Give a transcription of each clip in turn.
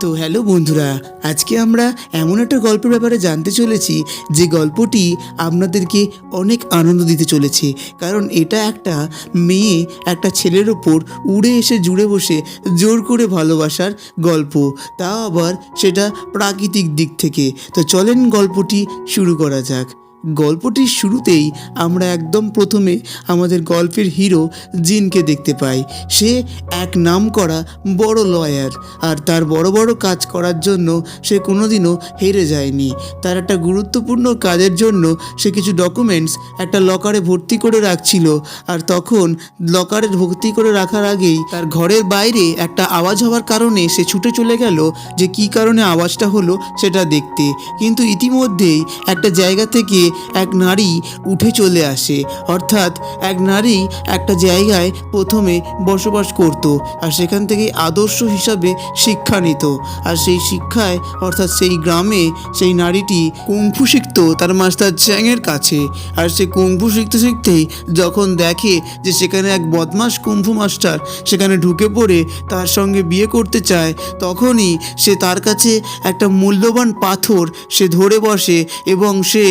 তো হ্যালো বন্ধুরা, আজকে আমরা এমন একটা গল্পের ব্যাপারে জানতে চলেছি যে গল্পটি আপনাদেরকে অনেক আনন্দ দিতে চলেছে। কারণ এটা একটা মেয়ে একটা ছেলের ওপর উড়ে এসে জুড়ে বসে জোর করে ভালোবাসার গল্প, তাও আবার সেটা প্রাকৃতিক দিক থেকে। তো চলেন গল্পটি শুরু করা যাক। গল্পটির শুরুতেই আমরা একদম প্রথমে আমাদের গল্পের হিরো জিনকে দেখতে পাই। সে এক নামকরা বড় লয়ার, আর তার বড় বড় কাজ করার জন্য সে কোনোদিনও হেরে যায়নি। তার একটা গুরুত্বপূর্ণ কাজের জন্য সে কিছু ডকুমেন্টস একটা লকারে ভর্তি করে রাখছিল, আর তখন লকারে ভর্তি করে রাখার আগেই তার ঘরের বাইরে একটা আওয়াজ হওয়ার কারণে সে ছুটে চলে গেল যে কী কারণে আওয়াজটা হলো সেটা দেখতে। কিন্তু ইতিমধ্যেই একটা জায়গা থেকে এক নারী উঠে চলে আসে, অর্থাৎ এক নারী একটা জায়গায় প্রথমে বসবাস করত, আর সেখান থেকে আদর্শ হিসাবে শিক্ষা নিত। আর সেই শিক্ষায় অর্থাৎ সেই গ্রামে সেই নারীটি কুংফু শিখত তার মাস্টার চ্যাংয়ের কাছে। আর সে কুংফু শিখতে শিখতেই যখন দেখে যে সেখানে এক বদমাস কুংফু মাস্টার সেখানে ঢুকে পড়ে তার সঙ্গে বিয়ে করতে চায়, তখনই সে তার কাছে একটা মূল্যবান পাথর সে ধরে বসে এবং সে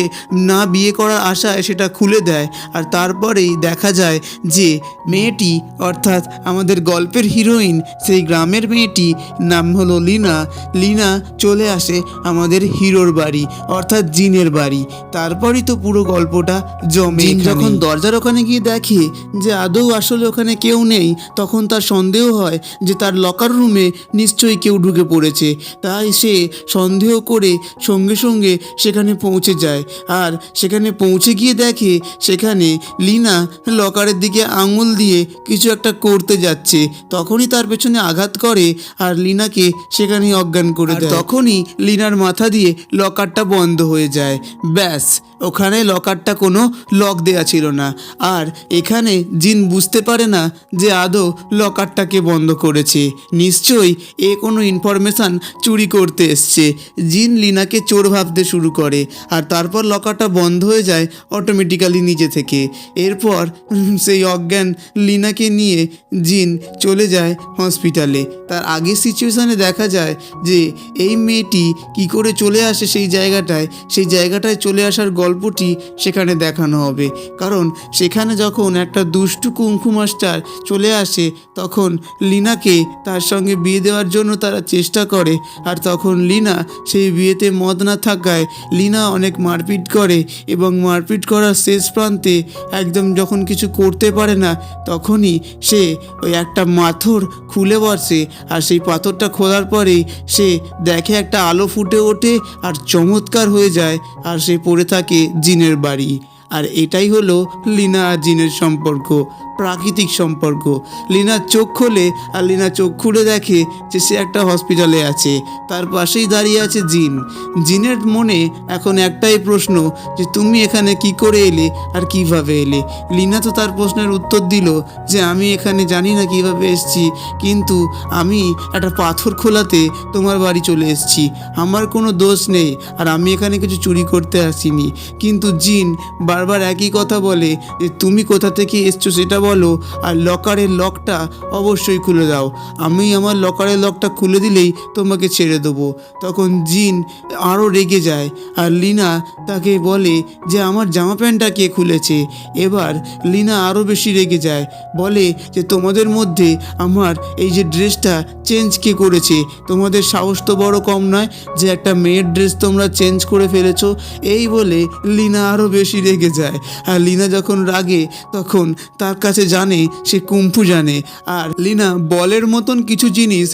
না বিয়ে করার আশায় সেটা খুলে দেয়। আর তারপরেই দেখা যায় যে মেয়েটি অর্থাৎ আমাদের গল্পের হিরোইন সেই গ্রামের মেয়েটি নাম হলো লিনা। লিনা চলে আসে আমাদের হিরোর বাড়ি অর্থাৎ জিনের বাড়ি। তারপরই তো পুরো গল্পটা জমে। যখন দরজার ওখানে গিয়ে দেখে যে আদৌ আসলে ওখানে কেউ নেই, তখন তার সন্দেহ হয় যে তার লকার রুমে নিশ্চয়ই কেউ ঢুকে পড়েছে। তাই সে সন্দেহ করে সঙ্গে সঙ্গে সেখানে পৌঁছে যায়, আর সেখানে পৌঁছে গিয়ে দেখে সেখানে লিনা লকারের দিকে আঙুল দিয়ে কিছু একটা করতে যাচ্ছে। তখনই তার পেছনে আঘাত করে আর লিনাকে সেখানেই অজ্ঞান করে দেয়। তখনই লিনার মাথা দিয়ে লকারটা বন্ধ হয়ে যায়। ব্যাস, ওখানে লকারটা কোনো লক দেয়া ছিল না। আর এখানে জিন বুঝতে পারে না যে আদৌ লকারটাকে বন্ধ করেছে। নিশ্চয়ই এ কোনো ইনফরমেশান চুরি করতে এসছে। জিন লিনাকে চোর ভাবতে শুরু করে, আর তারপর লকারটা বন্ধ হয়ে যায় অটোমেটিক্যালি নিজে থেকে। এরপর সেই অজ্ঞান লিনাকে নিয়ে জিন চলে যায় হসপিটালে। তার আগের সিচুয়েশানে দেখা যায় যে এই মেয়েটি কি করে চলে আসে সেই জায়গাটায় চলে আসার গল্পটি সেখানে দেখানো হবে। কারণ সেখানে যখন একটা দুষ্টু কুংফু মাস্টার চলে আসে, তখন লিনাকে তার সঙ্গে বিয়ে দেওয়ার জন্য তারা চেষ্টা করে। আর তখন লিনা সেই বিয়েতে মত না থাকায় লিনা অনেক মারপিট করে, এবং মারপিট করার শেষ প্রান্তে একদম যখন কিছু করতে পারে না, তখনই সে ওই একটা পাথর খুলে বসে। আর সেই পাথরটা খোলার পরেই সে দেখে একটা আলো ফুটে ওঠে আর চমৎকার হয়ে যায়, আর সে পড়ে থাকে জিনের বাড়ি। আর এটাই হলো লিনা আর জিনের সম্পর্ক, প্রাকৃতিক সম্পর্ক। লিনার চোখ খোলে, আর লিনা চোখ খুলে দেখে যে সে একটা হসপিটালে আছে। তার পাশেই দাঁড়িয়ে আছে জিন। জিনের মনে এখন একটাই প্রশ্ন যে তুমি এখানে কি করে এলে আর কিভাবে এলে। লিনা তো তার প্রশ্নের উত্তর দিল যে আমি এখানে জানি না কিভাবে এসেছি, কিন্তু আমি একটা পাথর খোলাতে তোমার বাড়ি চলে এসেছি। আমার কোনো দোষ নেই, আর আমি এখানে কিছু চুরি করতে আসিনি। কিন্তু জিন বারবার একই কথা বলে যে তুমি কোথা থেকে এসছো সেটা বলো, আর লকারের লকটা অবশ্যই খুলে দাও। আমি আমার লকারের লকটা খুলে দিলেই তোমাকে ছেড়ে দেবো। তখন জিন আরও রেগে যায়, আর লিনা তাকে বলে যে আমার জামা প্যান্টটা কে খুলেছে। এবার লিনা আরও বেশি রেগে যায়, বলে যে তোমাদের মধ্যে আমার এই যে ড্রেসটা চেঞ্জ কে করেছে? তোমাদের সাহস তো বড় কম নয় যে একটা মেয়ের ড্রেস তোমরা চেঞ্জ করে ফেলেছো। এই বলে লিনা আরও বেশি রেগে যায়। আর লিনা যখন রাগে তখন তার কাছে জানে সে কুম্ফু জানে, আর লিনা বলের মতন কিছু জিনিস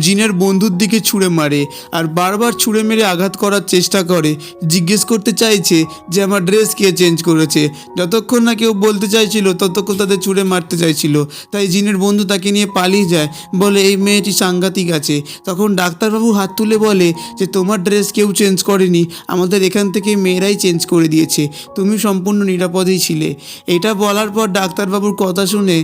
জিনের বন্ধুর দিকে ছুঁড়ে মারে, আর বারবার ছুঁড়ে মেরে আঘাত করার চেষ্টা করে। জিজ্ঞেস করতে চাইছে যে আমার ড্রেস কে চেঞ্জ করেছে। যতক্ষণ না কেউ বলতে চাইছিল ততক্ষণ তাদের ছুঁড়ে মারতে চাইছিল। তাই জিনের বন্ধু তাকে নিয়ে পালিয়ে যায়, বলে এই মেয়েটি সাংঘাতিক আছে। তখন ডাক্তারবাবু হাত তুলে বলে যে তোমার ড্রেস কেউ চেঞ্জ করেনি, আমাদের এখান থেকে মেয়েরাই চেঞ্জ করে দিয়েছে, তুমি সম্পূর্ণ নিরাপদেই ছিলে। এটা বলার পর ডাক্তারবাবুর কথা শুনে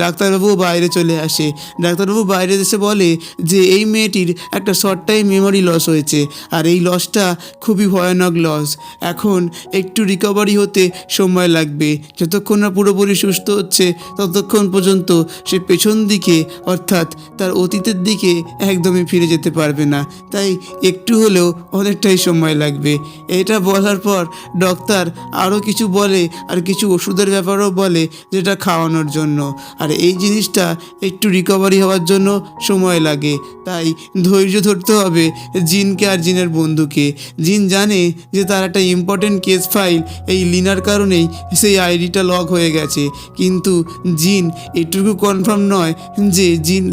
ডাক্তারবাবু বাইরে চলে আসে। ডাক্তারবাবু বাইরে এসে বলে যে এই মেয়েটির একটা শর্ট টাইম মেমোরি লস হয়েছে, আর এই লসটা খুবই ভয়ানক লস। এখন একটু রিকভারি হতে সময় লাগবে। যতক্ষণ না পুরোপুরি সুস্থ হচ্ছে ততক্ষণ পর্যন্ত সে পেছন দিকে অর্থাৎ তার অতীতের দিকে একদমই ফিরে যেতে পারবে না, তাই একটু হলেও অনেকটাই সময় লাগবে। এটা বলার পর ডক্টর আরও কিছু বলে, আর কিছু ওষুধের ব্যাপারেও বলে যেটা খাওয়ানোর জন্য। আর এই জিনিসটা একটু রিকভারি হওয়ার জন্য সময় লাগে, তাই ধৈর্য ধরতে হবে জিনকে আর জিনের বন্ধুকে। জিন জানে যে তার একটা ইম্পর্টেন্ট কেস ফাইল এই লিনার কারণেই সেই আইডিটা লক হয়ে গেছে, কিন্তু জিন এটুকু কনফার্ম নয় যে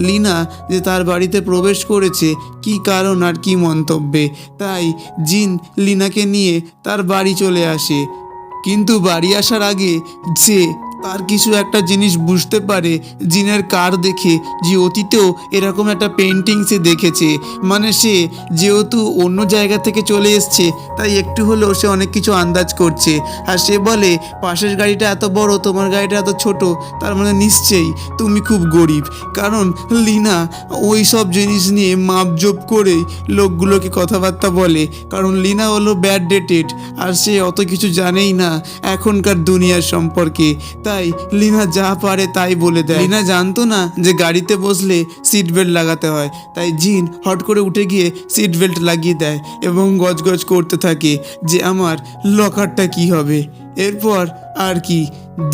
লিনা যে তার বাড়িতে প্রবেশ করেছে কি কারণ আর কি মন্তব্যে। তাই জিন লিনাকে নিয়ে তার বাড়ি চলে আসে, কিন্তু বাড়ি আসার আগে যে তার কিছু একটা জিনিস বুঝতে পারে জিনের কার দেখে, যে অতীতেও এরকম একটা পেন্টিং সে দেখেছে। মানে সে যেহেতু অন্য জায়গা থেকে চলে এসছে তাই একটু হলেও সে অনেক কিছু আন্দাজ করছে। আর সে বলে পাশের গাড়িটা এত বড়, তোমার গাড়িটা এত ছোট, তার মানে নিশ্চয়ই তুমি খুব গরিব। কারণ লিনা ওই সব জিনিস নিয়ে মাপজোপ করে লোকগুলোকে কথাবার্তা বলে, কারণ লিনা হলো ব্যাড ডেটেড আর সে অত কিছু জানেই না এখনকার দুনিয়ার সম্পর্কে। তাই লিনা যা পারে তাই বলে দেয়। লিনা জানতো না যে গাড়িতে বসলে সিট বেল্ট লাগাতে হয়, তাই জিন হট করে উঠে গিয়ে সিট বেল্ট লাগিয়ে দেয় এবং গজগজ করতে থাকে যে আমার লকারটা কি হবে। এরপর আর কি,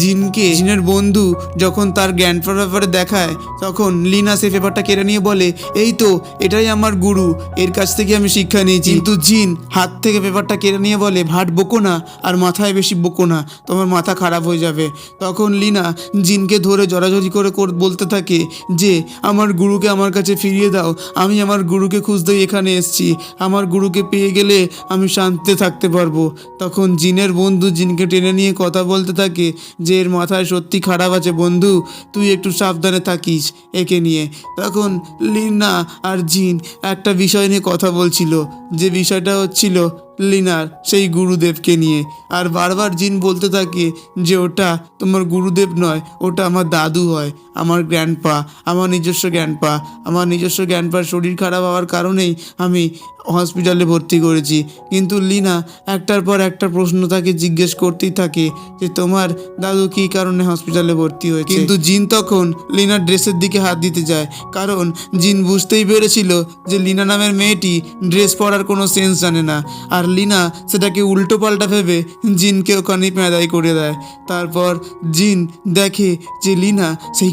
জিনের বন্ধু যখন তার গ্র্যান্ডপার ব্যাপারে দেখায় তখন লিনা সে পেপারটা কেড়ে নিয়ে বলে এই তো এটাই আমার গুরু, এর কাছ থেকে আমি শিক্ষা নিয়েছি। কিন্তু জিন হাত থেকে পেপারটা কেড়ে নিয়ে বলে ভাট বকো না, আর মাথায় বেশি বকো না, তোমার মাথা খারাপ হয়ে যাবে। তখন লিনা জিনকে ধরে জড়াজড়ি করে বলতে থাকে যে আমার গুরুকে আমার কাছে ফিরিয়ে দাও, আমি আমার গুরুকে খুঁজতেই এখানে এসেছি, আমার গুরুকে পেয়ে গেলে আমি শান্তিতে থাকতে পারবো। তখন জিনের বন্ধু জিনকে টেনে নিয়ে কথা বলতে থাকে যে এর মাথায় সত্যি খারাপ আছে বন্ধু, তুই একটু সাবধানে থাকিস একে নিয়ে। তখন লিনা আর জিন একটা বিষয় নিয়ে কথা বলছিল, যে বিষয়টা হচ্ছিল লিনার সেই গুরুদেবকে নিয়ে। আর বারবার জিন বলতে থাকে যে ওটা তোমার গুরুদেব নয়, ওটা আমার দাদু হয়, আমার গ্র্যান্ডপা, আমার নিজস্ব গ্র্যান্ডপা। আমার নিজস্ব গ্র্যান্ডপার শরীর খারাপ হওয়ার কারণেই আমি হসপিটালে ভর্তি করেছি। কিন্তু লিনা একটার পর একটা প্রশ্ন তাকে জিজ্ঞেস করতেই থাকে যে তোমার দাদু কী কারণে হসপিটালে ভর্তি হয়েছে। কিন্তু জিন তখন লিনার ড্রেসের দিকে হাত দিতে যায়, কারণ জিন বুঝতেই পেরেছিল যে লিনা নামের মেয়েটি ড্রেস পরার কোনো সেন্স জানে না। আর লিনা সেটাকে উল্টো পাল্টা ভেবে জিনকে ওখানেই প্যাদাই করে দেয়। তারপর জিন দেখে যে লিনা সেই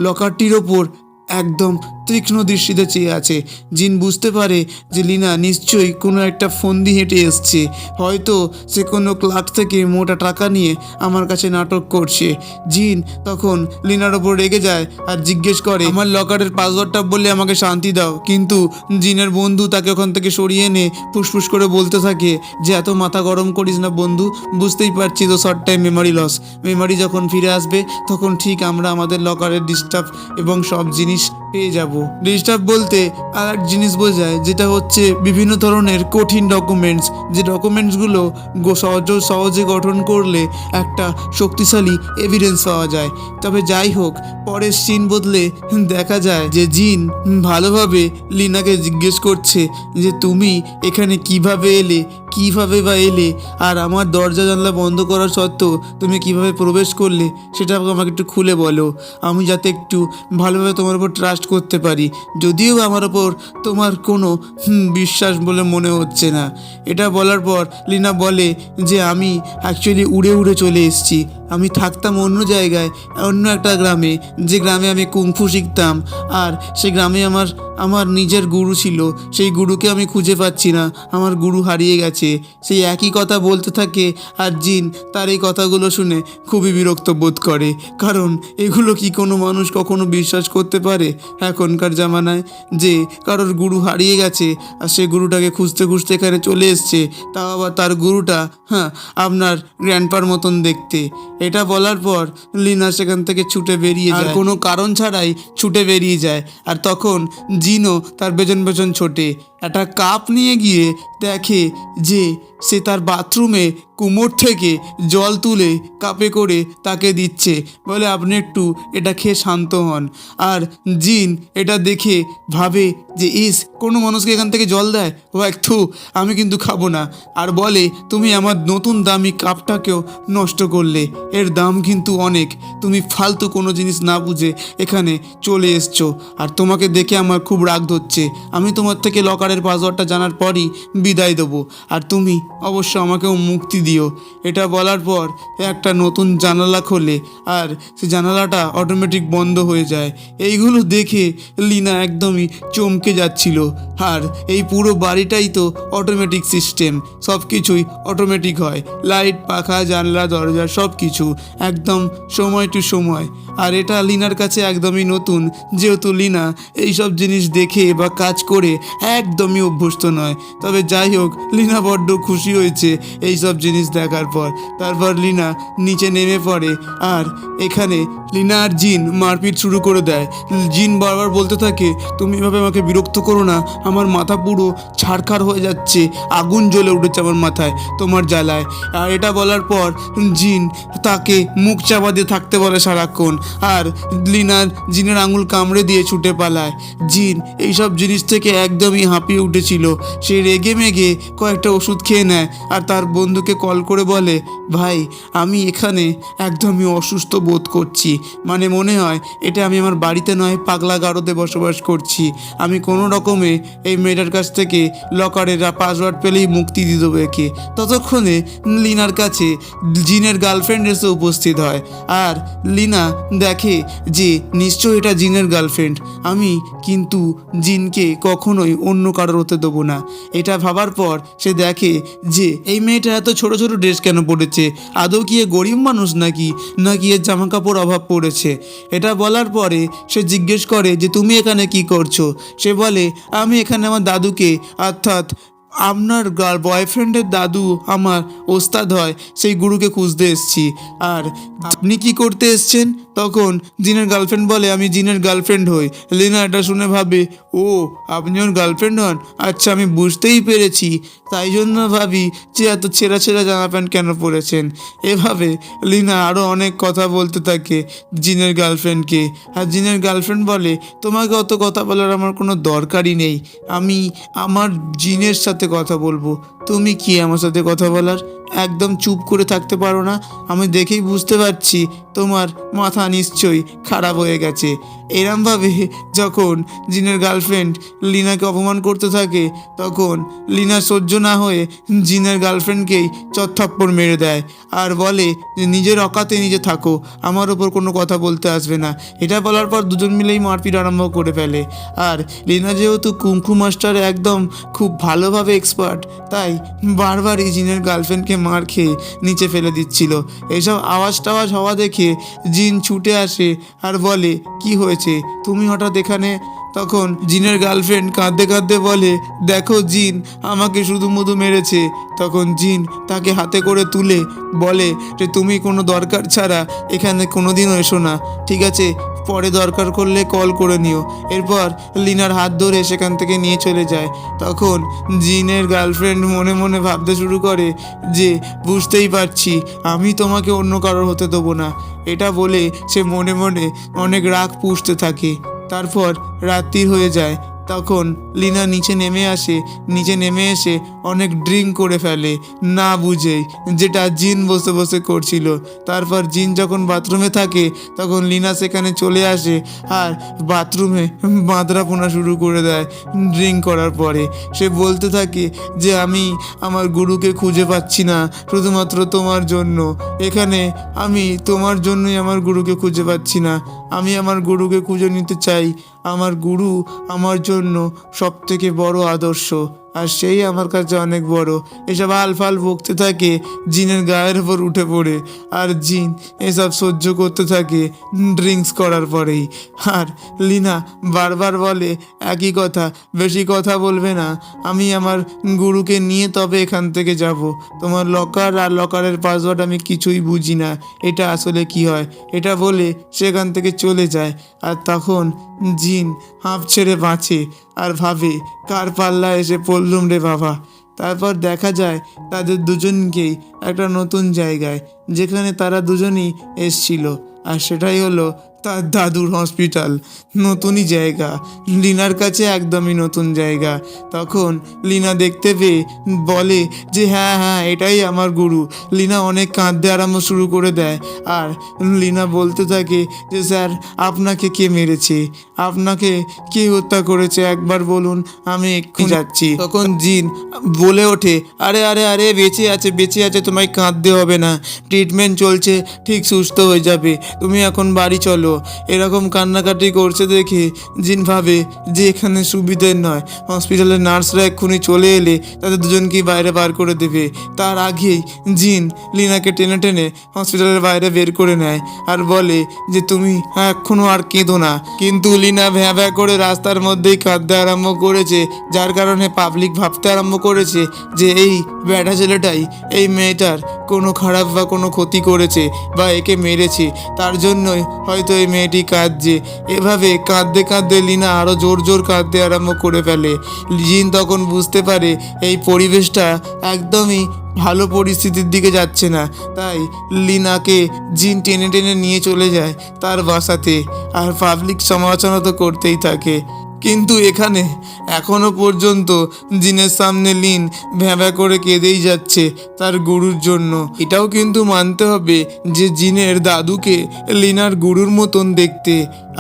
লকারটির ওপর একদম তীক্ষ্ণ দৃষ্টিতে চেয়ে আছে। জিন বুঝতে পারে যে লিনা নিশ্চয়ই কোনো একটা ফন্দি হেঁটে এসছে, হয়তো সে কোনো ক্লার্ক থেকে মোটা টাকা নিয়ে আমার কাছে নাটক করছে। জিন তখন লিনার ওপর রেগে যায় আর জিজ্ঞেস করে আমার লকারের পাসওয়ার্ডটা বললে আমাকে শান্তি দাও। কিন্তু জিনের বন্ধু তাকে ওখান থেকে সরিয়ে এনে ফুসফুস করে বলতে থাকে যে এত মাথা গরম করিস না বন্ধু, বুঝতেই পারছি তো short time memory loss, memory যখন ফিরে আসবে তখন ঠিক আমরা আমাদের লকারের ডিস্টার্ব এবং সব জিনিস পেয়ে যাব। ডিস্টার্ব বলতে আর এক জিনিস বোঝায়, যেটা হচ্ছে বিভিন্ন ধরনের কঠিন ডকুমেন্টস, যে ডকুমেন্টসগুলো সহজে গঠন করলে একটা শক্তিশালী এভিডেন্স পাওয়া যায়। তবে যাই হোক, পরের সিন বদলে দেখা যায় যে জিন ভালোভাবে লিনাকে জিজ্ঞেস করছে যে তুমি এখানে কিভাবে এলে, কিভাবে বা এলে, আর আমার দরজা জানলা বন্ধ করা সত্ত্বেও তুমি কিভাবে প্রবেশ করলে সেটা আমাকে একটু খুলে বলো, আমি যাতে একটু ভালোভাবে তোমার উপর ট্রাস্ট করতে পারি। যদিও আমার ওপর তোমার কোনো বিশ্বাস বলে মনে হচ্ছে না। এটা বলার পর লিনা বলে যে আমি অ্যাকচুয়ালি উড়ে উড়ে চলে এসেছি, আমি থাকতাম অন্য জায়গায়, অন্য একটা গ্রামে, যে গ্রামে আমি কুংফু শিখতাম। আর সেই গ্রামে আমার নিজের গুরু ছিল, সেই গুরুকে আমি খুঁজে পাচ্ছি না, আমার গুরু হারিয়ে গেছে। সেই একই কথা বলতে থাকে আর জিন তার এই কথাগুলো শুনে খুবই বিরক্ত বোধ করে, কারণ এগুলো কি কোনো মানুষ কখনো বিশ্বাস করতে পারে এখনকার জামানায়, যে কারোর গুরু হারিয়ে গেছে আর সে গুরুটাকে খুঁজতে খুঁজতে এখানে চলে এসছে, তাও আবার তার গুরুটা আপনার গ্র্যান্ডপার মতন দেখতে। এটা বলার পর লিনা সেখান থেকে ছুটে বেরিয়ে যায়, কোনো কারণ ছাড়াই ছুটে বেরিয়ে যায়। আর তখন জিনও তার পেছন পেছন ছোটে, একটা কাপ নিয়ে গিয়ে দেখে যে সে তার বাথরুমে কুমোর থেকে জল তুলে কাপে করে তাকে দিচ্ছে, বলে আপনি একটু এটা খেয়ে শান্ত হন। আর জিন এটা দেখে ভাবে যে কোনো মানুষকে এখান থেকে জল দেয়, ও একটু আমি কিন্তু খাবো না। আর বলে তুমি আমার নতুন দামি কাপটাকেও নষ্ট করলে, এর দাম কিন্তু অনেক, তুমি ফালতু কোনো জিনিস না বুঝে এখানে চলে এসছো, আর তোমাকে দেখে আমার খুব রাগ ধরছে। আমি তোমার থেকে লকারের পাসওয়ার্ডটা জানার পরই বিদায় দেবো, আর তুমি অবশ্য আমাকেও মুক্তি দিও। এটা বলার পর একটা নতুন জানালা খোলে, আর সে জানালাটা অটোমেটিক বন্ধ হয়ে যায়। এইগুলো দেখে লিনা একদমই চমকে যাচ্ছিল। আর এই পুরো বাড়িটাই তো অটোমেটিক সিস্টেম, সব কিছুই অটোমেটিক হয়, লাইট, পাখা, জানলা, দরজা সব কিছু একদম সময় টু সময়। আর এটা লিনার কাছে একদমই নতুন, যেহেতু লিনা এইসব জিনিস দেখে বা কাজ করে একদমই অভ্যস্ত নয়। তবে যাই হোক, লিনা বড্ড খুশি হয়েছে এইসব জিনিস দেখার পর। তারপর লিনা নিচে নেমে পড়ে, আর এখানে লিনা আর জিন মারপিট শুরু করে দেয়। জিন বারবার বলতে থাকে, তুমি এভাবে আমাকে বিরক্ত করো না, আমার মাথা পুরো ছারখার হয়ে যাচ্ছে, আগুন জ্বলে উঠেছে আমার মাথায় তোমার জ্বালায়। আর এটা বলার পর জিন তাকে মুখ চাপা দিয়ে থাকতে বলে সারাক্ষণ, আর লিনার জিনের আঙুল কামড়ে দিয়ে ছুটে পালায়। জিন এইসব জিনিস থেকে একদমই হাঁপিয়ে উঠেছিল। সে রেগে মেগে কয়েকটা ওষুধ খেয়ে নেয়, আর তার বন্ধুকে কল করে বলে, ভাই আমি এখানে একদমই অসুস্থ বোধ করছি, মানে মনে হয় এটা আমি আমার বাড়িতে নয় পাগলা গারদে বসবাস করছি। আমি কোনো রকমে এই মেয়েটার কাছ থেকে লকারের পাসওয়ার্ড পেলেই মুক্তি দিয়ে দেবো একে। ততক্ষণে লিনার কাছে জিনের গার্লফ্রেন্ড এসে উপস্থিত হয়, আর লিনা দেখে যে নিশ্চয়ই এটা জিনের গার্লফ্রেন্ড, আমি কিন্তু জিনকে কখনোই অন্য কারোর হতে দেবো না। এটা ভাবার পর সে দেখে যে এই মেয়েটা এত ছোট ছোট ড্রেস কেন পড়েছে, আদৌ কি এ গরিব মানুষ নাকি এর জামা কাপড় অভাব পড়েছে। এটা বলার পরে সে জিজ্ঞেস করে যে তুমি এখানে কি করছো। সে বলে, আমি এখানে আমার দাদুকে, অর্থাৎ আপনার বয়ফ্রেন্ডের দাদু আমার ওস্তাদ হয়, সেই গুরুকে খুঁজতে এসেছি। আর আপনি কি করতে এসছেন? তখন জিনের গার্লফ্রেন্ড বলে, আমি জিনের গার্লফ্রেন্ড হই। লিনা এটা শুনে ভাবে, ও আপনি ওর গার্লফ্রেন্ড হন, আচ্ছা আমি বুঝতেই পেরেছি, তাই জন্য ভাবি যে এত ছেঁড়া ছেঁড়া জামা প্যান্ট কেন পরেছেন। এভাবে লিনা আরও অনেক কথা বলতে থাকে জিনের গার্লফ্রেন্ডকে। আর জিনের গার্লফ্রেন্ড বলে, তোমাকে অত কথা বলার আমার কোনো দরকারই নেই, আমি আমার জিনের সাথে কথা বলবো, তুমি কি আমার সাথে কথা বলার? একদম চুপ করে থাকতে পারো না? আমি দেখেই বুঝতে পারছি তোমার মাথা নিশ্চয়ই খারাপ হয়ে গেছে। এরমভাবে যখন জিনের গার্লফ্রেন্ড লিনাকে অপমান করতে থাকে, তখন লিনা সহ্য না হয়ে জিনের গার্লফ্রেন্ডকেই চত্থাপ্পড় মেরে দেয়, আর বলে যে নিজের অকাতে নিজে থাকো, আমার ওপর কোনো কথা বলতে আসবে না। এটা বলার পর দুজন মিলেই মারপিট আরম্ভ করে ফেলে। আর লিনা যেহেতু কুংফু মাস্টারে একদম খুব ভালোভাবে এক্সপার্ট, তাই বারবারই জিনের গার্লফ্রেন্ডকে মার খেয়ে নিচে ফেলে দিচ্ছিল। এসব আওয়াজ টাওয়াজ হওয়া দেখে জিন ছুটে আসে আর বলে, কি হয়েছে, তুমি হঠাৎ এখানে? তখন জিনের গার্লফ্রেন্ড কাঁদতে কাঁদতে বলে, দেখো জিন আমাকে শুধু মধু মেরেছে। তখন জিন তাকে হাতে করে তুলে বলে যে তুমি কোনো দরকার ছাড়া এখানে কোনোদিনও এসো না, ঠিক আছে? পরে দরকার করলে কল করে নিও। এরপর লিনার হাত ধরে সেখান থেকে নিয়ে চলে যায়। তখন জিনের গার্লফ্রেন্ড মনে মনে ভাবতে শুরু করে যে বুঝতেই পারছি আমি তোমাকে অন্য কারোর হতে দেবো না। এটা বলে সে মনে মনে অনেক রাগ পুষতে থাকে। তারপর রাত্রি হয়ে যায়। তখন লিনা নিচে নেমে আসে, নিচে নেমে এসে অনেক ড্রিঙ্ক করে ফেলে না বুঝেই, যেটা জিন বসে বসে করছিল। তারপর জিন যখন বাথরুমে থাকে তখন লিনা সেখানে চলে আসে আর বাথরুমে বাঁদরাপোনা শুরু করে দেয় ড্রিঙ্ক করার পরে। সে বলতে থাকে যে আমি আমার গুরুকে খুঁজে পাচ্ছি না, শুধুমাত্র তোমার জন্য এখানে, আমি তোমার জন্যই আমার গুরুকে খুঁজে পাচ্ছি না, আমি আমার গুরুকে খুঁজে নিতে চাই। আমার গুরু আমার জন্য সবথেকে বড় আদর্শ, আর সেই আমার কাছে অনেক বড়। এসব আলফাল বকতে থাকে, জিনের গায়ের ওপর উঠে পড়ে, আর জিন এসব সহ্য করতে থাকে ড্রিঙ্কস করার পরেই। আর লিনা বারবার বলে একই কথা, বেশি কথা বলবে না, আমি আমার গুরুকে নিয়ে তবে এখান থেকে যাব। তোমার লকার আর লকারের পাসওয়ার্ড আমি কিছুই বুঝি না, এটা আসলে কি হয়, এটা বলে সেখান থেকে চলে যায়। আর তখন জিন হাঁপ ছেড়ে বাঁচে আর ভাবে, কার পাল্লা এসে পড়লুম রে বাবা। তারপর দেখা যায় তাদের দুজনকেই একটা নতুন জায়গায়, যেখানে তারা দুজনই এসছিল, আর সেটাই হলো তার দাদুর হসপিটাল। নতুনই জায়গা, লিনার কাছে একদমই নতুন জায়গা। তখন লিনা দেখতে পেয়ে বলে যে হ্যাঁ হ্যাঁ, এটাই আমার গুরু। লিনা অনেক কাঁদতে আরম্ভ শুরু করে দেয়, আর লিনা বলতে থাকে যে স্যার, আপনাকে কে মেরেছে, আপনাকে কে হত্যা করেছে, একবার বলুন, আমি এক্ষুনি যাচ্ছি। তখন জিন বলে ওঠে, আরে আরে আরে, বেঁচে আছে বেঁচে আছে, তোমায় কাঁদতে হবে না, ট্রিটমেন্ট চলছে, ঠিক সুস্থ হয়ে যাবে, তুমি এখন বাড়ি চলো। এরকম কান্নাকাটি করছে দেখে জিন ভাবে যে এখানে সুবিধের নয়, হসপিটালের নার্সরা এক্ষুনি চলে এলে তাদের দুজনকেই বাইরে বার করে দেবে। তার আগেই জিন লিনাকে টেনে টেনে হসপিটালের বাইরে বের করে নেয় আর বলে যে তুমি এখনো আর কেঁদো না। কিন্তু লিনা ভ্যাঁ ভ্যাঁ করে রাস্তার মধ্যেই কাঁদতে আরম্ভ করেছে, যার কারণে পাবলিক ভাবতে আরম্ভ করেছে যে এই ব্যাটা ছেলেটাই এই মেয়েটার কোনো খারাপ বা কোনো ক্ষতি করেছে বা একে মেরেছে, তার জন্যই হয়তো এই মেয়েটি কাঁদছে। এভাবে কাঁদতে কাঁদতে লিনা আরও জোর জোর কাঁদতে আরম্ভ করে ফেলে। জিন তখন বুঝতে পারে এই পরিবেশটা একদমই ভালো পরিস্থিতির দিকে যাচ্ছে না, তাই লিনাকে জিন টেনে টেনে নিয়ে চলে যায় তার বাসাতে, আর পাবলিক সমালোচনা তো করতেই থাকে। কিন্তু এখানে এখনো পর্যন্ত জিনের সামনে লিন ভ্যাঁ করে কেঁদেই যাচ্ছে তার গুরুর জন্য। এটাও কিন্তু মানতে হবে যে জিনের দাদুকে লিনার গুরুর মতন দেখতে,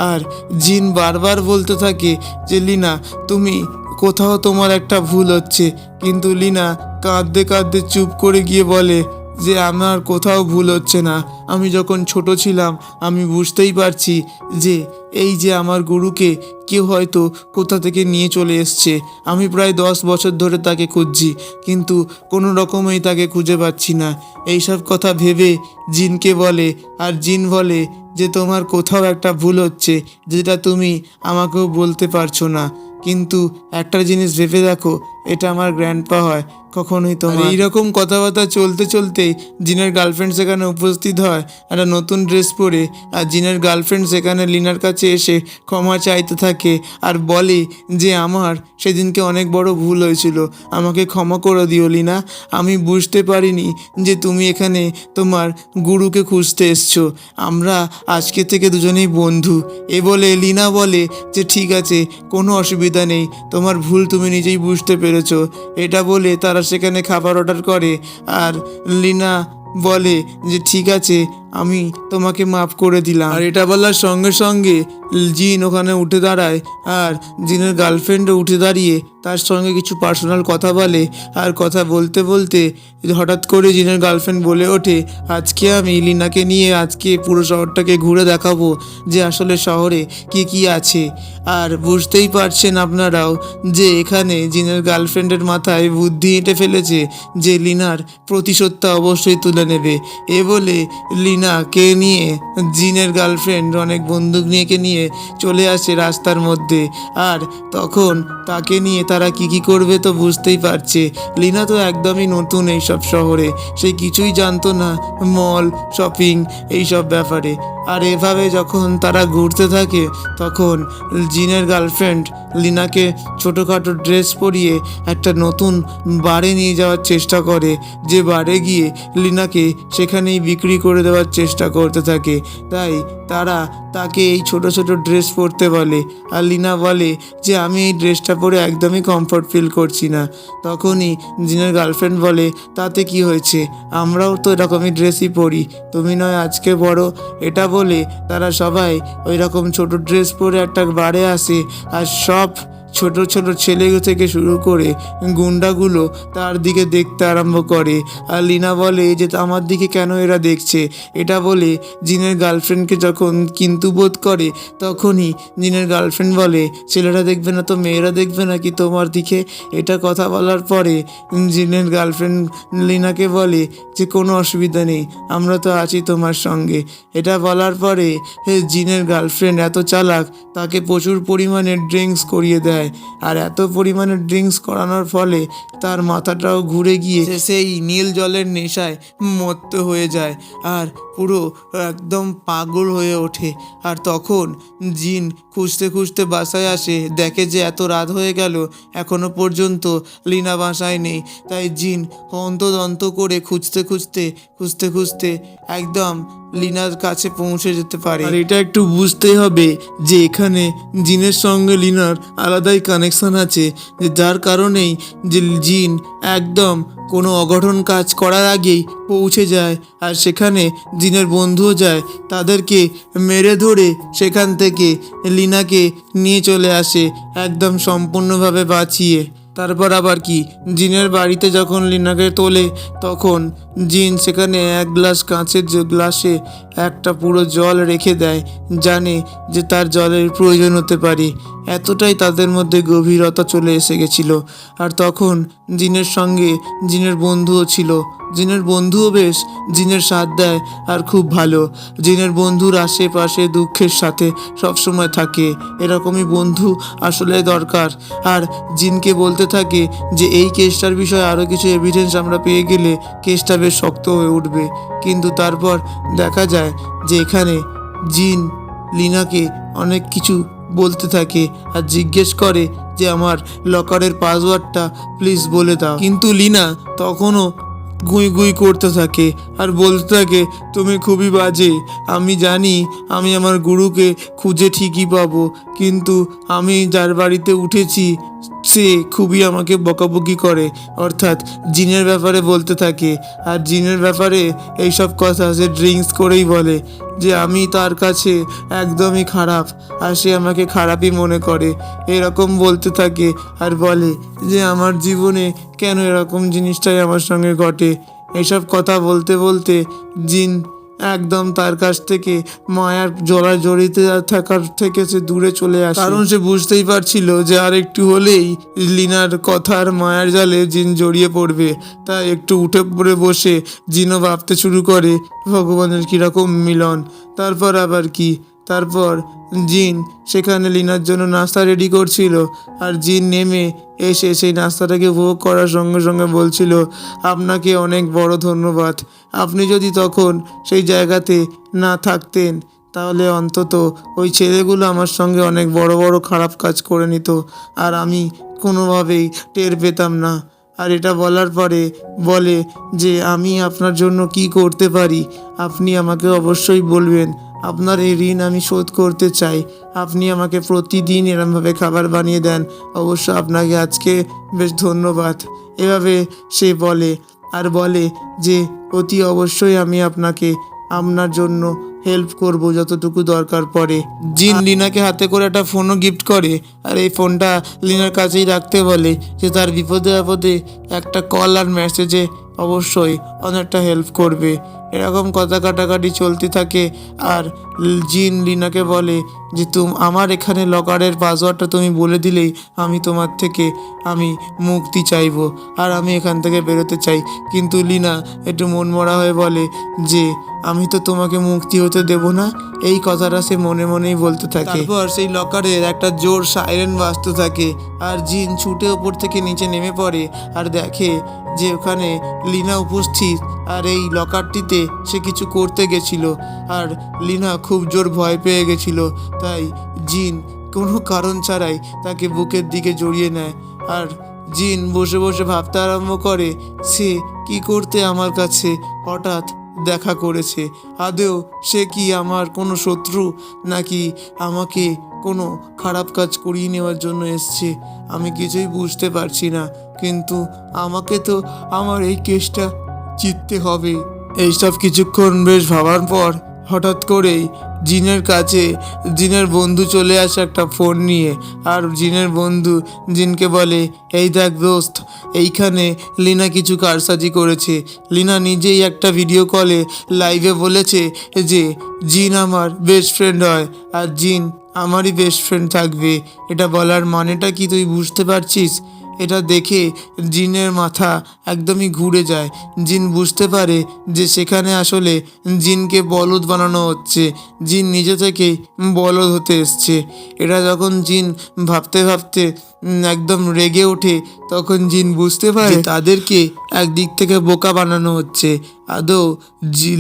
আর জিন বারবার বলতে থাকে যে লিনা, তুমি কোথাও তোমার একটা ভুল হচ্ছে। কিন্তু লিনা কাঁদতে কাঁদতে চুপ করে গিয়ে বলে যে আমার কোথাও ভুল হচ্ছে না, আমি যখন ছোট ছিলাম আমি বুঝতেই পারছি যে এই যে আমার গুরুকে কেউ হয়তো কোথা থেকে নিয়ে চলে এসছে। আমি প্রায় 10 বছর ধরে তাকে খুঁজছি, কিন্তু কোনো রকমেই তাকে খুঁজে পাচ্ছি না। এইসব কথা ভেবে জিনকে বলে, আর জিন বলে যে তোমার কোথাও একটা ভুল হচ্ছে, যেটা তুমি আমাকেও বলতে পারছো না। কিন্তু একটা জিনিস ভেবে দেখো, এটা আমার গ্র্যান্ডপা হয়, কখনোই তোমার। এইরকম কথাবার্তা চলতে চলতেই জিনের গার্লফ্রেন্ড সেখানে উপস্থিত হয় একটা নতুন ড্রেস পরে, আর জিনের গার্লফ্রেন্ড সেখানে লিনার কাছে এসে ক্ষমা চাইতে থাকে আর বলে যে আমার সেদিনকে অনেক বড় ভুল হয়েছিল, আমাকে ক্ষমা করে দিও লিনা, আমি বুঝতে পারিনি যে তুমি এখানে তোমার গুরুকে খুঁজতে এসছো, আমরা আজকে থেকে দুজনেই বন্ধু। এ বলে লিনা বলে যে ঠিক আছে, কোনো অসুবিধা নেই, তোমার ভুল তুমি নিজেই বুঝতে পেরেছো। এটা বলে তারা সেখানে খাবার অর্ডার করে, আর লিনা বলে যে ঠিক আছে, আমি তোমাকে মাফ করে দিলাম। আর এটা বলার সঙ্গে সঙ্গে জিন ওখানে উঠে দাঁড়ায়, আর জিনের গার্লফ্রেন্ডও উঠে দাঁড়িয়ে তার সঙ্গে কিছু পার্সোনাল কথা বলে। আর কথা বলতে বলতে হঠাৎ করে জিনের গার্লফ্রেন্ড বলে ওঠে, আজকে আমি লিনাকে নিয়ে আজকে পুরো শহরটাকে ঘুরে দেখাবো যে আসলে শহরে কি কি আছে। আর বুঝতেই পারছেন আপনারাও যে এখানে জিনের গার্লফ্রেন্ডের মাথায় বুদ্ধি এঁটে ফেলেছে যে লিনার প্রতিশোধটা অবশ্যই তুলে নেবে। এ বলে লিনাকে নিয়ে জিনের গার্লফ্রেন্ড অনেক বন্দুক নিয়ে চলে আসে রাস্তার মধ্যে, আর তখন তাকে নিয়ে তারা কি করবে তো বুঝতেই পারছে। লিনা তো একদমই নতুন এইসব শহরে, সে কিছুই জানতো না মল শপিং এইসব ব্যাপারে। আর এভাবে যখন তারা ঘুরতে থাকে তখন জিনের গার্লফ্রেন্ড লিনাকে ছোটোখাটো ড্রেস পরিয়ে একটা নতুন বারে নিয়ে যাওয়ার চেষ্টা করে, যে বারে গিয়ে লিনাকে সেখানেই বিক্রি করে দেওয়ার চেষ্টা করতে থাকে। তাই তারা তাকে এই ছোট ছোট ড্রেস পরতে বলে, আর লিনা বলে যে আমি এই ড্রেসটা পরে একদমই কমফর্ট ফিল করছি না। তখনই জিনের গার্লফ্রেন্ড বলে, তাতে কি হয়েছে, আমরাও তো এরকমই ড্রেসই পরি, তুমি নয় আজকে পরো। এটা বলে তারা সবাই ওই রকম ছোট ড্রেস পরে একটা বারে আসে, আর সব ছোট ছোট ছেলে থেকে শুরু করে গুন্ডাগুলো তার দিকে দেখতে আরম্ভ করে। আর লিনা বলে যে আমার দিকে কেন এরা দেখছে। এটা বলে জিনের গার্লফ্রেন্ডকে যখন কিন্তু বোধ করে, তখনই জিনের গার্লফ্রেন্ড বলে, ছেলেরা দেখবে না তো মেয়েরা দেখবে নাকি তোমার দিকে। এটা কথা বলার পরে জিনের গার্লফ্রেন্ড লিনাকে বলে যে কোনো অসুবিধা নেই, আমরা তো আছি তোমার সঙ্গে। এটা বলার পরে জিনের গার্লফ্রেন্ড এত চালাক, তাকে প্রচুর পরিমাণে ড্রিঙ্কস করিয়ে দেয়, যায়। আর এত পরিমাণে ড্রিঙ্কস করানোর ফলে তার মাথাটাও ঘুরে গিয়ে সে সেই নীল জলের নেশায় মত্ত হয়ে যায় আর পুরো একদম পাগল হয়ে ওঠে। আর তখন জিন খুঁজতে খুঁজতে বাসায় আসে, দেখে যে এত রাত হয়ে গেল এখনো পর্যন্ত লিনা বাসায় নেই। তাই জিন হন্তদন্ত করে খুঁজতে খুঁজতে একদম লিনার কাছে পৌঁছে যেতে পারে। আর এটা একটু বুঝতেই হবে যে এখানে জিনের সঙ্গে লিনার আলাদাই কানেকশন আছে, যে যার কারণেই যে জিন একদম কোনো অঘটন কাজ করার আগেই পৌঁছে যায়। আর সেখানে জিনের বন্ধুও যায়, তাদেরকে মেরে ধরে সেখান থেকে লিনাকে নিয়ে চলে আসে একদম সম্পূর্ণভাবে বাঁচিয়ে। তারপর আবার কি, জিনের বাড়িতে যখন লিনাকে তোলে তখন জিন সেখানে এক গ্লাস কাঁচের গ্লাসে একটা পুরো জল রেখে দেয়, জানে যে তার জলের প্রয়োজন হতে পারে। এতটাই তাদের মধ্যে গভীরতা চলে এসে গেছিল। আর তখন জিনের সঙ্গে জিনের বন্ধুও ছিল। জিনের বন্ধুও বেশ জিনের সাথ দেয় আর খুব ভালো। জিনের বন্ধুর আশেপাশে দুঃখের সাথে সবসময় থাকে, এরকমই বন্ধু আসলে দরকার। আর জিনকে বলতে থাকে যে এই কেসটার বিষয়ে আরও কিছু এভিডেন্স আমরা পেয়ে গেলে কেসটা বেশ শক্ত হয়ে উঠবে। কিন্তু তারপর দেখা যায় যে এখানে জিন লিনাকে অনেক কিছু বলতে থাকে আর জিজ্ঞেস করে যে আমার লকারের পাসওয়ার্ডটা প্লিজ বলে দাও। কিন্তু লিনা তখনও গুই গুই করতে থাকে আর বলতে থাকে তুমি খুবই বাজে, আমি জানি আমি আমার গুরুকে খুঁজে ঠিকই পাবো, কিন্তু আমি যার বাড়িতে উঠেছি সে খুবই আমাকে বকাবকি করে। অর্থাৎ জিনের ব্যাপারে বলতে থাকে। আর জিনের ব্যাপারে এইসব কথা সে ড্রিঙ্কস করেই বলে যে আমি তার কাছে একদমই খারাপ আর সে আমাকে খারাপই মনে করে, এরকম বলতে থাকে। আর বলে যে আমার জীবনে কেন এরকম জিনিসটাই আমার সঙ্গে ঘটে। এসব কথা বলতে বলতে জিন একদম তার কাছ থেকে মায়ার জড়িত থাকার থেকে সে দূরে চলে আসে, কারণ সে বুঝতেই পারছিল যে আর একটু হলেই লিনার কথার মায়ার জালে জিন জড়িয়ে পড়বে। তাই একটু উঠে পড়ে বসে জিনও ভাবতে শুরু করে ভগবানের কীরকম মিলন। তারপর আবার কি, তারপর জিন সেখানে লিনার জন্য নাস্তা রেডি করছিল। আর জিন নেমে এসে সেই নাস্তাটাকে উপভোগ করার সঙ্গে সঙ্গে বলছিল আপনাকে অনেক বড় ধন্যবাদ, আপনি যদি তখন সেই জায়গাতে না থাকতেন তাহলে অন্তত ওই ছেলেগুলো আমার সঙ্গে অনেক বড় বড় খারাপ কাজ করে নিত আর আমি কোনোভাবেই টের পেতাম না। আর এটা বলার পরে বলে যে আমি আপনার জন্য কি করতে পারি আপনি আমাকে অবশ্যই বলবেন, আপনার এই ঋণ আমি শোধ করতে চাই। আপনি আমাকে প্রতিদিন এরমভাবে খাবার বানিয়ে দেন, অবশ্য আপনাকে আজকে বেশ ধন্যবাদ। এভাবে সে বলে আর বলে যে অতি অবশ্যই আমি আপনাকে আপনার জন্য হেল্প করব যতটুকু দরকার পড়ে। জিন লিনাকে হাতে করে একটা ফোনও গিফট করে আর এই ফোনটা লিনার কাছেই রাখতে বলে যে তার বিপদে আপদে একটা কল আর মেসেজে অবশ্যই অনেকটা হেল্প করবে। এরকম কথা কাটাকাটি চলতে থাকে। আর জিন লিনাকে বলে যে আমার এখানে লকারের পাসওয়ার্ডটা তুমি বলে দিলেই আমি তোমার থেকে আমি মুক্তি চাইবো আর আমি এখান থেকে বেরোতে চাই। কিন্তু লিনা একটু মনমরা হয়ে বলে যে আমি তো তোমাকে মুক্তি হতে দেব না। এই কথাটা সে মনে মনেই বলতে থাকে। তারপর সেই লকারের একটা জোর সাইরেন বাজতে থাকে আর জিন ছুটে ওপর থেকে নিচে নেমে পড়ে আর দেখে যে ওখানে লিনা উপস্থিত আর এই লকারটিতে সে কিছু করতে গেছিল। আর লিনা খুব জোর ভয় পেয়ে গেছিল, তাই জিন কোনো কারণ ছাড়াই তাকে বুকের দিকে জড়িয়ে নেয়। আর জিন বসে বসে ভাবতে আরম্ভ করে সে কি করতে আমার কাছে হঠাৎ দেখা করেছে, আদৌ সে কি আমার কোনো শত্রু নাকি আমাকে কোনো খারাপ কাজ করিয়ে নেওয়ার জন্য এসছে, আমি কিছুই বুঝতে পারছি না। কিন্তু আমাকে তো আমার এই কেসটা জিততে হবে। এইসব কিছুক্ষণ বেশ ভাবার পর হঠাৎ করেই জিনের কাছে জিনের বন্ধু চলে আসে একটা ফোন নিয়ে। আর জিনের বন্ধু জিনকে বলে এই দেখ দোস্ত, এইখানে লিনা কিছু কারসাজি করেছে। লিনা নিজেই একটা ভিডিও কলে লাইভে বলেছে যে জিন আমার বেস্ট ফ্রেন্ড হয় আর জিন আমারই বেস্ট ফ্রেন্ড থাকবে। এটা বলার মানেটা কি তুই বুঝতে পারছিস? এটা দেখে জিনের মাথা একদমই ঘুরে যায়। জিন বুঝতে পারে যে সেখানে আসলে জিনকে বলদ বানানো হচ্ছে, জিন নিজে থেকেই বলদ হতে এসছে। এটা যখন জিন ভাবতে ভাবতে একদম রেগে ওঠে, তখন জিন বুঝতে পারে তাদেরকে একদিক থেকে বোকা বানানো হচ্ছে। আদৌ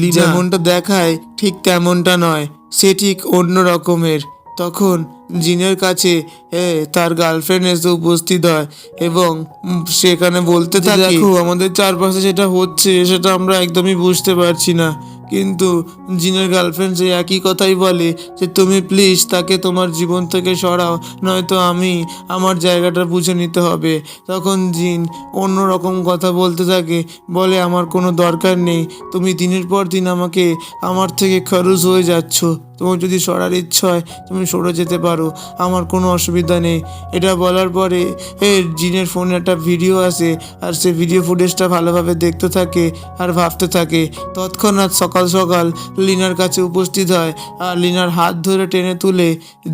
লিনা যেমনটা দেখায় ঠিক তেমনটা নয়, সে ঠিক অন্য রকমের। তখন জিনের কাছে তার গার্লফ্রেন্ড এসে উপস্থিত হয় এবং সেখানে বলতে থাকে, দেখো আমাদের চারপাশে যেটা হচ্ছে সেটা আমরা একদমই বুঝতে পারছি না। কিন্তু জিনের গার্লফ্রেন্ড সে একই কথাই বলে যে তুমি প্লিজ তাকে তোমার জীবন থেকে সরাও, নয়তো আমি আমার জায়গাটা বুঝে নিতে হবে। তখন জিন অন্য রকম কথা বলতে থাকে, বলে আমার কোনো দরকার নেই, তুমি দিনের পর দিন আমাকে আমার থেকে খরচ হয়ে যাচ্ছ, তোমার যদি সরার ইচ্ছা হয় তুমি সরে যেতে পারো, আমার কোনো অসুবিধা নেই। এটা বলার পরে জিনের ফোনে একটা ভিডিও আসে, আর সে ভিডিও ফুটেজটা ভালোভাবে দেখতে থাকে আর ভাবতে থাকে। তৎক্ষণাৎ সকাল সকাল লিনার কাছে উপস্থিত হয় আর লিনার হাত ধরে টেনে তুলে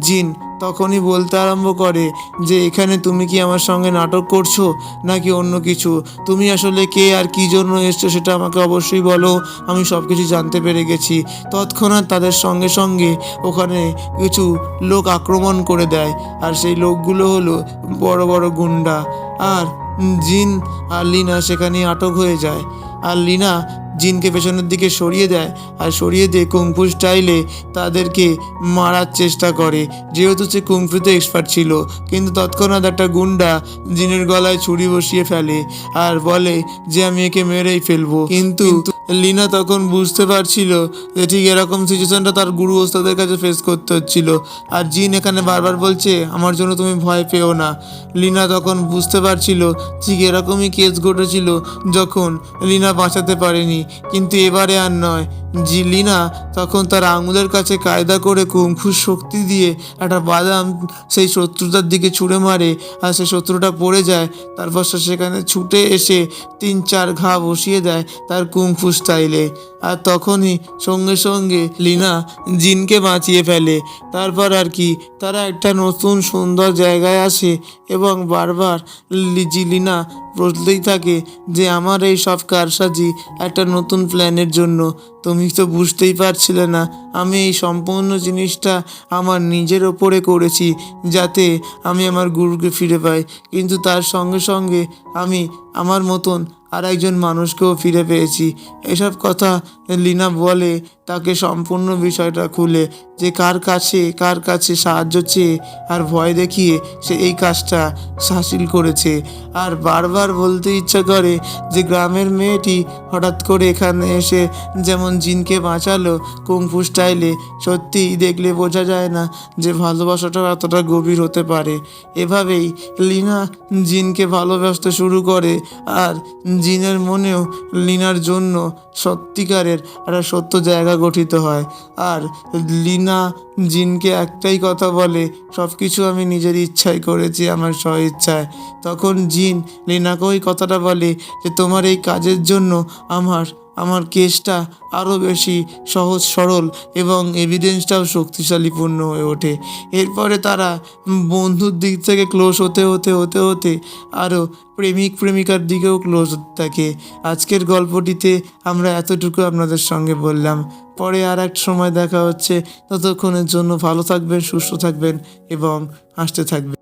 জিন তখনই বলতে আরম্ভ করে যে এখানে তুমি কি আমার সঙ্গে নাটক করছো নাকি অন্য কিছু, তুমি আসলে কে আর কী জন্য এসছো সেটা আমাকে অবশ্যই বলো, আমি সব কিছু জানতে পেরে গেছি। তৎক্ষণাৎ তাদের সঙ্গে সঙ্গে ওখানে কিছু লোক আক্রমণ করে দেয়, আর সেই লোকগুলো হলো বড় বড় গুন্ডা। আর জিন আর লিনা সেখানে আটক হয়ে যায়, আর লিনা জিনকে পেছনের দিকে সরিয়ে দেয়, আর সরিয়ে দিয়ে কুংফু স্টাইলে তাদেরকে মারার চেষ্টা করে, যেহেতু সে কুংফুতে এক্সপার্ট ছিল। কিন্তু তৎক্ষণাৎ একটা গুন্ডা জিনের গলায় ছুরি বসিয়ে ফেলে আর বলে যে আমি একে মেরেই ফেলবো। কিন্তু লিনা তখন বুঝতে পারছিল যে ঠিক এরকম সিচুয়েশনটা তার গুরু ওস্তাদের কাছে ফেস করতে হচ্ছিল। আর জিন এখানে বারবার বলছে আমার জন্য তুমি ভয় পেও না। লিনা তখন বুঝতে পারছিল ঠিক এরকমই কেস ঘটেছিল যখন লিনা বাঁচাতে পারেনি, কিন্তু এবারে আর নয়। লিনা তখন তার আঙুলের কাছে কায়দা করে কুংফুর শক্তি দিয়ে একটা বাদাম সেই শত্রুটার দিকে ছুঁড়ে মারে, আর সেই শত্রুটা পড়ে যায়। তারপর সে সেখানে ছুটে এসে 3-4 ঘা বসিয়ে দেয় তার কুংফু স্টাইলে, আর তখনই সঙ্গে সঙ্গে লিনা জিনকে বাঁচিয়ে ফেলে। তারপর আর কি তারা একটা নতুন সুন্দর জায়গায় আসে এবং বারবার লিনা বলতেই থাকে যে আমার এই সব কারসাজি একটা নতুন প্ল্যানের জন্য, তুমি তো বুঝতেই পারছিলে না আমি এই সম্পূর্ণ জিনিসটা আমার নিজের ওপরে করেছি যাতে আমি আমার গুরুকে ফিরে পাই। কিন্তু তার সঙ্গে সঙ্গে আমি আমার মতন আর একজন মানুষকেও ফিরে পেয়েছি। এসব কথা লিনা বলে তাকে সম্পূর্ণ বিষয়টা খুলে, যে কার কাছে সাহায্য চেয়ে আর ভয় দেখিয়ে সে এই কাজটা হাসিল করেছে। আর বারবার বলতে ইচ্ছা করে যে গ্রামের মেয়েটি হঠাৎ করে এখানে এসে যেমন জিনকে বাঁচালো কুংফু স্টাইলে, সত্যিই দেখলে বোঝা যায় না যে ভালোবাসাটা এতটা গভীর হতে পারে। এভাবেই লিনা জিনকে ভালোবাসতে শুরু করে, আর জিনের মনেও লিনার জন্য সত্যিকারের একটা সত্য জায়গা গঠিত হয়। আর লিনা জিনকে একটাই কথা বলে, সব কিছু আমি নিজের ইচ্ছায় করেছি, আমার স্ব ইচ্ছায়। তখন জিন লিনাকে ওই কথাটা বলে যে তোমার এই কাজের জন্য আমার কেসটা আরও বেশি সহজ সরল এবং এভিডেন্সটাও শক্তিশালীপূর্ণ হয়ে ওঠে। এরপরে তারা বন্ধুর দিক থেকে ক্লোজ হতে হতে হতে হতে আরও প্রেমিক প্রেমিকার দিকেও ক্লোজ হতে থাকে। আজকের গল্পটিতে আমরা এতটুকু আপনাদের সঙ্গে বললাম, পরে আর এক সময় দেখা হচ্ছে। ততক্ষণের জন্য ভালো থাকবেন, সুস্থ থাকবেন এবং হাসতে থাকবেন।